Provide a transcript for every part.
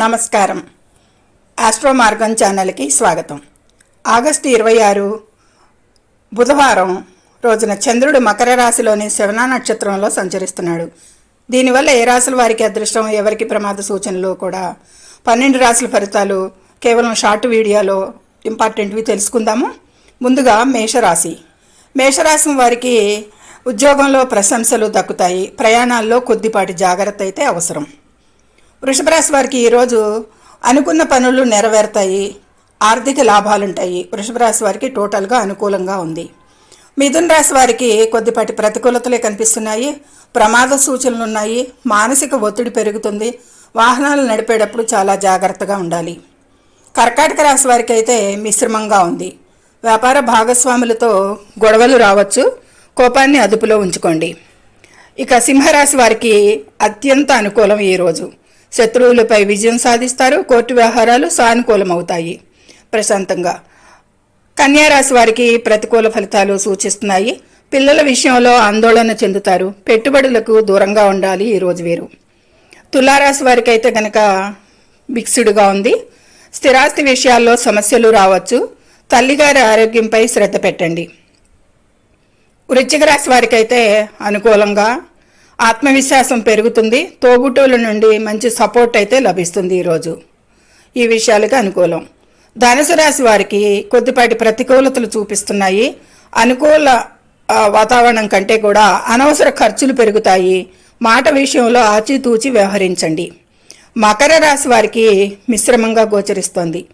నమస్కారం. ఆస్ట్రో మార్గం ఛానల్కి స్వాగతం. ఆగస్టు 26 బుధవారం రోజున చంద్రుడు మకర రాశిలోని శ్రవణ నక్షత్రంలో సంచరిస్తున్నాడు. దీనివల్ల ఏ రాశుల వారికి అదృష్టం, ఎవరికి ప్రమాద సూచనలు కూడా 12 రాశుల ఫలితాలు కేవలం షార్ట్ వీడియోలో ఇంపార్టెంట్వి తెలుసుకుందాము. ముందుగా మేషరాశి వారికి ఉద్యోగంలో ప్రశంసలు దక్కుతాయి. ప్రయాణాల్లో కొద్దిపాటి జాగ్రత్త అయితే అవసరం. వృషభ రాశి వారికి ఈరోజు అనుకున్న పనులు నెరవేరుతాయి. ఆర్థిక లాభాలుంటాయి. వృషభ రాశి వారికి టోటల్గా అనుకూలంగా ఉంది. మిథున రాశి వారికి కొద్దిపాటి ప్రతికూలతలే కనిపిస్తున్నాయి. ప్రమాద సూచనలు ఉన్నాయి. మానసిక ఒత్తిడి పెరుగుతుంది. వాహనాలు నడిపేటప్పుడు చాలా జాగ్రత్తగా ఉండాలి. కర్కాటక రాశి వారికి అయితే మిశ్రమంగా ఉంది. వ్యాపార భాగస్వాములతో గొడవలు రావచ్చు. కోపాన్ని అదుపులో ఉంచుకోండి. ఇక సింహరాశి వారికి అత్యంత అనుకూలం. ఈరోజు శత్రువులపై విజయం సాధిస్తారు. కోర్టు వ్యవహారాలు సానుకూలమవుతాయి ప్రశాంతంగా. కన్యారాశి వారికి ప్రతికూల ఫలితాలు సూచిస్తున్నాయి. పిల్లల విషయంలో ఆందోళన చెందుతారు. పెట్టుబడులకు దూరంగా ఉండాలి ఈరోజు వీరు. తులారాశి వారికి అయితే కనుక మిక్స్డ్గా ఉంది. స్థిరాస్తి విషయాల్లో సమస్యలు రావచ్చు. తల్లిగారి ఆరోగ్యంపై శ్రద్ధ పెట్టండి. వృశ్చిక రాశి వారికి అయితే అనుకూలంగా ఆత్మవిశ్వాసం పెరుగుతుంది. తోబుట్టువుల నుండి మంచి సపోర్ట్ అయితే లభిస్తుంది ఈరోజు. ఈ విషయాలకి అనుకూలం. ధనుసు రాశి వారికి కొద్దిపాటి ప్రతికూలతలు చూపిస్తున్నాయి. అనుకూల వాతావరణం కంటే కూడా అనవసర ఖర్చులు పెరుగుతాయి. మాట విషయంలో ఆచితూచి వ్యవహరించండి. మకర రాశి వారికి మిశ్రమంగా గోచరిస్తోంది.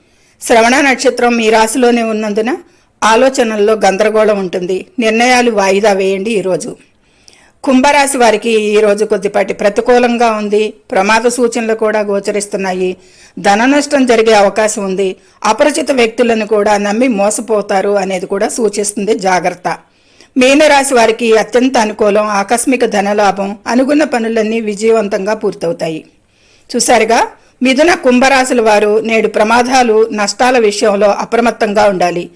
శ్రవణ నక్షత్రం మీ రాశిలోనే ఉన్నందున ఆలోచనల్లో గందరగోళం ఉంటుంది. నిర్ణయాలు వాయిదా వేయండి ఈరోజు. కుంభరాశి వారికి ఈరోజు కొద్దిపాటి ప్రతికూలంగా ఉంది. ప్రమాద సూచనలు కూడా గోచరిస్తున్నాయి. ధన నష్టం జరిగే అవకాశం ఉంది. అపరిచిత వ్యక్తులను కూడా నమ్మి మోసపోతారు అనేది కూడా సూచిస్తుంది. జాగ్రత్త. మీనరాశి వారికి అత్యంత అనుకూలం. ఆకస్మిక ధనలాభం. అనుకున్న పనులన్నీ విజయవంతంగా పూర్తవుతాయి. చూసారుగా, మిథున కుంభరాశుల వారు నేడు ప్రమాదాలు నష్టాల విషయంలో అప్రమత్తంగా ఉండాలి.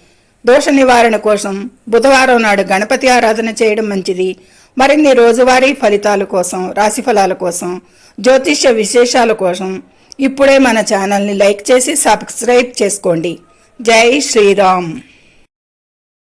దోష నివారణ కోసం బుధవారం నాడు గణపతి ఆరాధన చేయడం మంచిది. మరిన్ని రోజువారీ ఫలితాల కోసం, రాశి ఫలాల కోసం, జ్యోతిష్య విశేషాల కోసం ఇప్పుడే మన ఛానల్ని లైక్ చేసి సబ్స్క్రైబ్ చేసుకోండి. జై శ్రీరామ్.